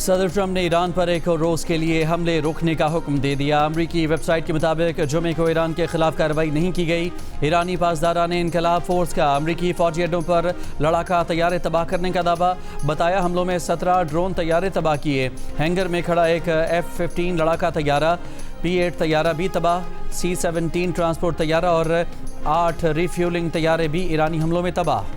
सदर ट्रंप ने ईरान पर एक और रोज़ के लिए हमले रोकने का हुक्म दे दिया। अमरीकी वेबसाइट के मुताबिक जुमे को ईरान के खिलाफ कार्रवाई नहीं की गई। ईरानी पासदारान इनकलाब फोर्स का अमरीकी फौजी अड्डों पर लड़ाका तैयारे तबाह करने का दावा। बताया हमलों में 17 ड्रोन तैयारे तबाह किए। हैंगर में खड़ा एक F-15 लड़ाका तैयारा, P-8 तैयारा भी तबाह, C-17 ट्रांसपोर्ट तैयारा और 8 रिफ्यूलिंग तैयारे भी ईरानी हमलों में तबाह।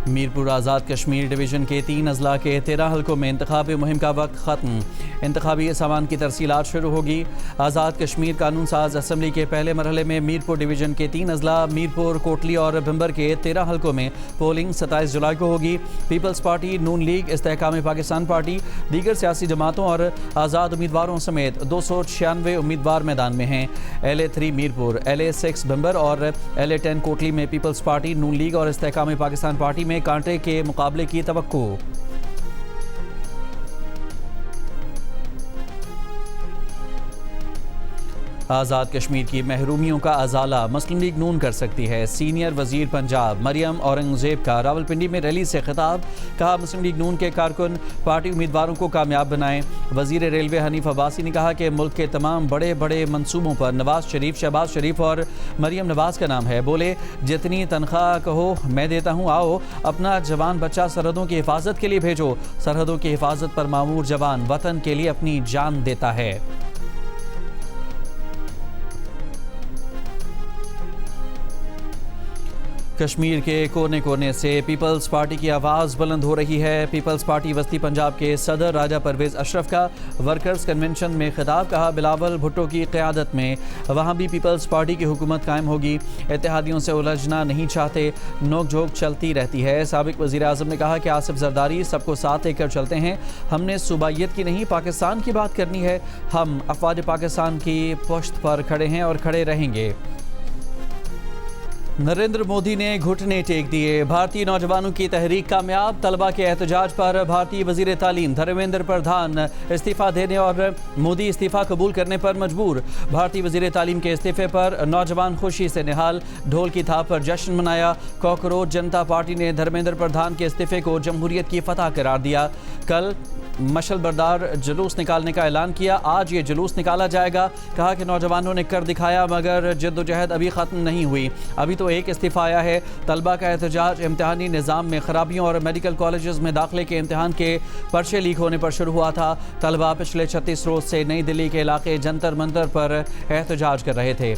मीरपुर आज़ाद कश्मीर डिवीज़न के 3 अजला के 13 हलकों में इंतखाबी मुहिम का वक्त ख़त्म। इंतखाबी सामान की तरसीलात शुरू होगी। आज़ाद कश्मीर कानून साज असम्बली के पहले मरहले में मीरपुर डिवीज़न के 3 अजला मीरपुर, कोटली और भिम्बर के 13 हलकों में पोलिंग 27 जुलाई को होगी। पीपल्स पार्टी, नून लीग, इस्तेहकाम पाकिस्तान पार्टी, दीगर सियासी जमातों और आज़ाद उम्मीदवारों समेत 296 उम्मीदवार मैदान में हैं। LA3 मीरपुर, LA6 भिम्बर और LA10 कोटली में पीपल्स पार्टी, नून लीग और इस्तेहकाम पाकिस्तान पार्टी में कांटे के मुकाबले की तवक्को। आज़ाद कश्मीर की महरूमियों का अजाला मुस्लिम लीग नून कर सकती है। सीनियर वजीर पंजाब मरियम औरंगजेब का रावलपिंडी में रैली से खिताब। कहा, मुस्लिम लीग नून के कारकुन पार्टी उम्मीदवारों को कामयाब बनाएं। वजीर रेलवे हनीफ अब्बासी ने कहा कि मुल्क के तमाम बड़े बड़े मंसूबों पर नवाज शरीफ, शहबाज शरीफ और मरियम नवाज का नाम है। बोले, जितनी तनख्वाह कहो मैं देता हूँ, आओ अपना जवान बच्चा सरहदों की हिफाजत के लिए भेजो। सरहदों की हिफाजत पर मामूर जवान वतन के लिए अपनी जान देता है। कश्मीर के कोने कोने से पीपल्स पार्टी की आवाज़ बुलंद हो रही है। पीपल्स पार्टी वस्ती पंजाब के सदर राजा परवेज़ अशरफ का वर्कर्स कन्वेंशन में खिताब। कहा, बिलावल भुट्टो की क़यादत में वहाँ भी पीपल्स पार्टी की हुकूमत कायम होगी। इत्तेहादियों से उलझना नहीं चाहते, नोक झोंक चलती रहती है। साबिक वज़ीर आज़म ने कहा कि आसिफ जरदारी सबको साथ लेकर चलते हैं। हमने सूबाइयत की नहीं, पाकिस्तान की बात करनी है। हम अफवाज पाकिस्तान की पुश्त पर खड़े हैं और खड़े रहेंगे। नरेंद्र मोदी ने घुटने टेक दिए। भारतीय नौजवानों की तहरीक कामयाब। तलबा के एहतजाज पर भारतीय वजीर तालीम धर्मेंद्र प्रधान इस्तीफ़ा देने और मोदी इस्तीफ़ा कबूल करने पर मजबूर। भारतीय वजीर तालीम के इस्तीफ़े पर नौजवान खुशी से निहाल, ढोल की थाप पर जश्न मनाया। कॉकरोच जनता पार्टी ने धर्मेंद्र प्रधान के इस्तीफ़े को जमहूरियत की फतह करार दिया। कल मशल बरदार जुलूस निकालने का ऐलान किया। आज ये जुलूस निकाला जाएगा। कहा कि नौजवानों ने कर दिखाया, मगर जद्दोजहद अभी ख़त्म नहीं हुई। अभी तो एक इस्तीफ़ा आया है। तलबा का एहतजाज इम्तिहानी निज़ाम में ख़राबियों और मेडिकल कॉलेजेस में दाखिले के इम्तिहान के पर्चे लीक होने पर शुरू हुआ था। तलबा पिछले 36 रोज़ से नई दिल्ली के इलाके जंतर मंतर पर एहतजाज कर रहे थे।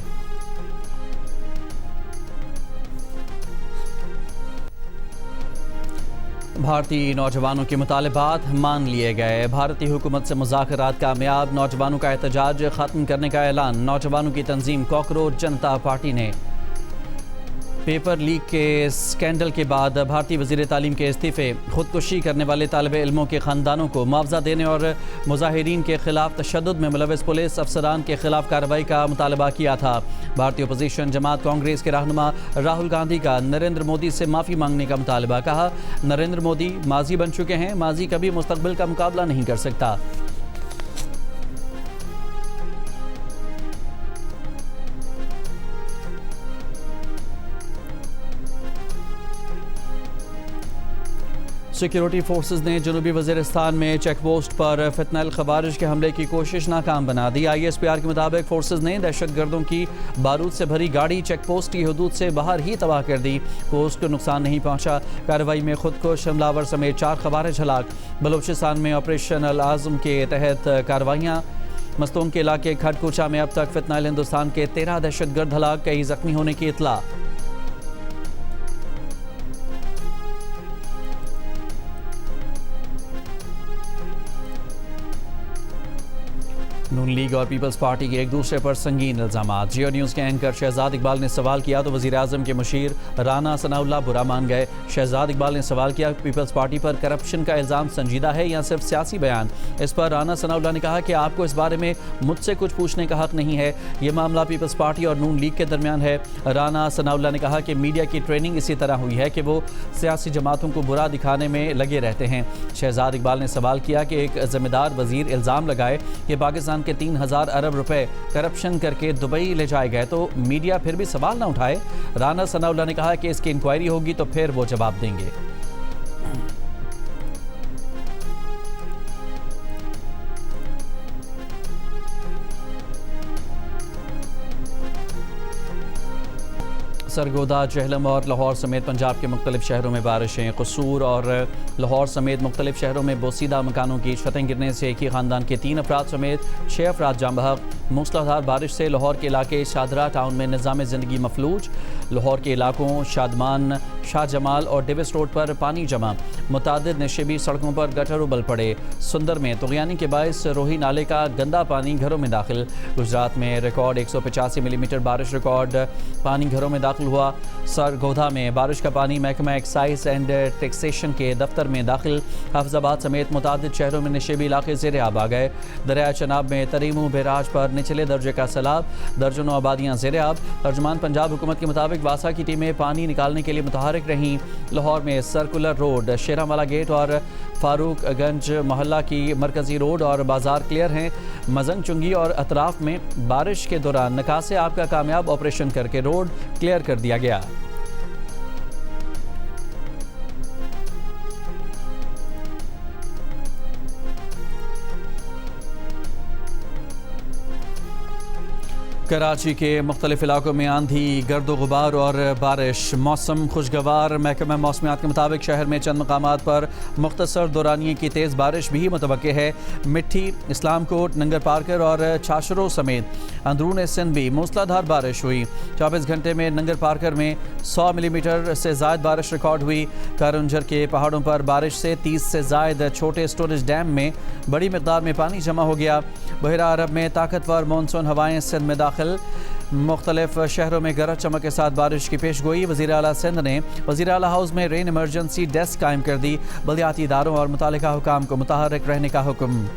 भारतीय नौजवानों के मुतालबात मान लिए गए। भारतीय हुकूमत से मुज़ाकरात कामयाब। नौजवानों का एहतजाज ख़त्म करने का ऐलान। नौजवानों की तंजीम कॉकरोच जनता पार्टी ने। पेपर लीक के स्कैंडल के बाद भारतीय वज़ीर तालीम के इस्तीफ़े। ख़ुदकुशी करने वाले तालिब इल्मों के ख़ानदानों को मुआवजा देने और मुजाहिरीन के ख़िलाफ़ तशद्दुद में मुलव्वस पुलिस अफसरान के ख़िलाफ़ कार्रवाई का मुतालबा किया था। भारतीय अपोजिशन जमात कांग्रेस के रहनुमा राहुल गांधी का नरेंद्र मोदी से माफ़ी मांगने का मुतालबा। कहा, नरेंद्र मोदी माजी बन चुके हैं, माजी कभी मुस्तकबिल का मुकाबला नहीं कर सकता। सिक्योरिटी फोर्सेस ने जनूबी वज़ीरिस्तान में चेक पोस्ट पर फितनल खवारिज के हमले की कोशिश नाकाम बना दी। ISPR के मुताबिक फोर्सेस ने दहशतगर्दों की बारूद से भरी गाड़ी चेक पोस्ट की हदूद से बाहर ही तबाह कर दी। पोस्ट को नुकसान नहीं पहुंचा। कार्रवाई में खुद को हमलावर समेत 4 खवारिज हलाक। बलूचिस्तान में ऑपरेशन अल आज़म के तहत कार्रवाइयाँ। मस्तूम के इलाके खड़कुचा में अब तक फितनल हिंदुस्तान के 13 दहशतगर्द हलाक, कई जख्मी होने की इतला। नून लीग और पीपल्स पार्टी के एक दूसरे पर संगीन इल्जामात। जियो न्यूज़ के एंकर शहजाद इकबाल ने सवाल किया तो वज़ीर आज़म के मुशीर राना सनाउल्लाह बुरा मान गए। शहजाद इकबाल ने सवाल किया, पीपल्स पार्टी पर करप्शन का इल्ज़ाम संजीदा है या सिर्फ सियासी बयान। इस पर राना सनाउल्लाह ने कहा कि आपको इस बारे में मुझसे कुछ पूछने का हक नहीं है। ये मामला पीपल्स पार्टी और नून लीग के दरमियान है। राना सनाउल्लाह ने कहा कि मीडिया की ट्रेनिंग इसी तरह हुई है कि वो सियासी जमातों को बुरा दिखाने में लगे रहते हैं। शहजाद इकबाल ने सवाल किया कि एक ज़िम्मेदार वज़ीर इल्ज़ाम लगाए कि पाकिस्तान नाम के 3000 अरब रुपए करप्शन करके दुबई ले जाए गए तो मीडिया फिर भी सवाल न उठाए। राना सनाउल्लाह ने कहा कि इसकी इंक्वायरी होगी तो फिर वो जवाब देंगे। सरगोदा, जहलम और लाहौर समेत पंजाब के मुख्तलिफ शहरों में बारिशें। कसूर और लाहौर समेत मुख्तलिफ शहरों में बोसीदा मकानों की छतें गिरने से एक ही ख़ानदान के 3 अफराद समेत 6 अफराद जाम बहक। मूसलाधार बारिश से लाहौर के इलाके शादरा टाउन में निज़ाम ज़िंदगी मफलूज। लाहौर के इलाकों शादमान, शाह जमाल और डिविस रोड पर पानी जमा। मुतादिद नशेबी सड़कों पर गटर उबल पड़े। सुंदर में तुग़यानी के बायस रोही नाले का गंदा पानी घरों में दाखिल। गुजरात में रिकॉर्ड 185 मिलीमीटर बारिश रिकॉर्ड पानी घरों में दाखिल हुआ। सरगोधा में बारिश का पानी महकमा एक्साइज एंड टैक्सेशन के दफ्तर में दाखिल। हाफिजाबाद समेत मुतादिद शहरों में नशेबी इलाके ज़ेर आब आ गए। दरिया चनाब में तरीमू बैराज पर निचले दर्जे का सैलाब, दर्जनों आबादियाँ ज़ेर आब। तर्जुमान पंजाब हुकूमत के मुताबिक वासा की टीमें पानी निकालने के लिए मुतहरिक रहीं। लाहौर में सर्कुलर रोड, शेरावाला गेट और फारूकगंज मोहल्ला की मरकजी रोड और बाजार क्लियर हैं। मजंग चुंगी और अतराफ में बारिश के दौरान निकासे आब का कामयाब ऑपरेशन करके रोड क्लियर कर दिया गया। कराची के मुख्तलिफ इलाकों में आंधी, गर्दो गुबार और बारिश। मौसम खुशगवार। महकमा मौसमियात के मुताबिक शहर में चंद मकामात पर मुख्तसर दौरानिये की तेज़ बारिश भी मुतवक्के है। मिट्टी, इस्लाम कोट, नंगर पार्कर और छाशरों समेत अंदरून सिंध भी मूसलाधार बारिश हुई। 24 घंटे में नंगर पार्कर में 100 मिलीमीटर से ज़ायद बारिश रिकॉर्ड हुई। कारंजर के पहाड़ों पर बारिश से 30 से ज़ायद छोटे स्टोरेज डैम में बड़ी मकदार में पानी जमा हो गया। बहरा अरब में ताकतवर मानसून हवाएं सिंध में दाखिल। मुख्तलिफ शहरों में गरज चमक के साथ बारिश की पेश गोई। वज़ीर आला सिंध ने वज़ीर आला हाउस में रेन इमरजेंसी डेस्क कायम कर दी। बल्दियाती इदारों और मुतालिका हुकाम को मुतहर्रिक रहने का हुक्म।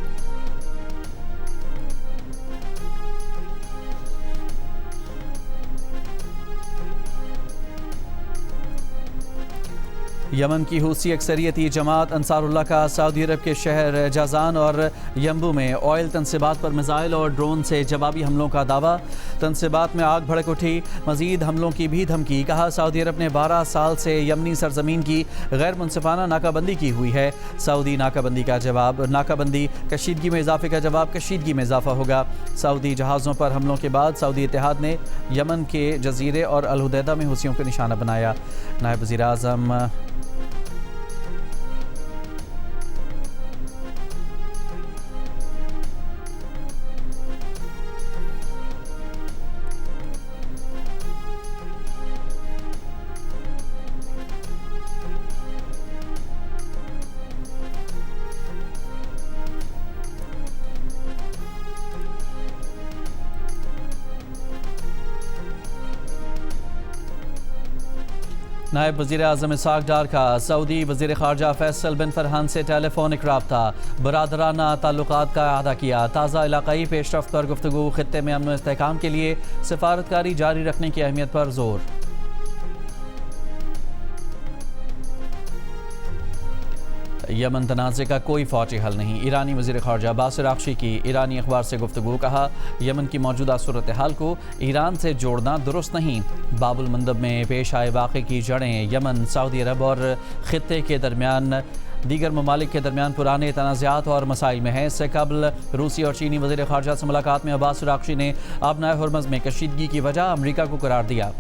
यमन की हूसी अक्सरियती जमात अंसारुल्लाह का सऊदी अरब के शहर जाजान और यम्बू में ऑयल तनसीबात पर मिसाइल और ड्रोन से जवाबी हमलों का दावा। तनसीबात में आग भड़क उठी। मजीद हमलों की भी धमकी। कहा सऊदी अरब ने 12 साल से यमनी सरजमीन की गैर मुनसिफाना नाकाबंदी की हुई है। सऊदी नाकाबंदी का जवाब नाकाबंदी, कशीदगी में इजाफे का जवाब कशीदगी में इजाफा होगा। सऊदी जहाज़ों पर हमलों के बाद सऊदी इत्तेहाद ने यमन के जजीरे और अल हुदैदा में हुसियों को निशाना बनाया। नायब वज़ीर आज़म नायब वज़ीर आज़म इसाक डार का सऊदी वज़ीर ख़ारजा फैसल बिन फरहान से टेलीफोनिक राब्ता। बरादराना ताल्लुकात का अदा किया। ताज़ा इलाक़ाई पेशरफ़्त पर गुफ्तगू। ख़ित्ते में अमन व इस्तेहकाम के लिए सिफारतकारी जारी रखने की अहमियत पर जोर। यमन तनाज़े का कोई फ़ौजी हल नहीं। ईरानी वज़ीर ख़ारजा बासिर आखशी की ईरानी अखबार से गुफ्तगू। कहा यमन की मौजूदा सूरत हाल को ईरान से जोड़ना दुरुस्त नहीं। बाबुल मंदब में पेश आए वाक़े की जड़ें यमन, सऊदी अरब और ख़ित्ते के दरमियान दीगर ममालिक के दरमियान पुराने तनाज़ात और मसाइल में हैं। इससे कबल रूसी और चीनी वज़ीर ख़ारजा से मुलाकात में अब्बास अराग़ची ने आबनाए हुर्मुज़ में कशीदगी की वजह अमरीका को करार दिया।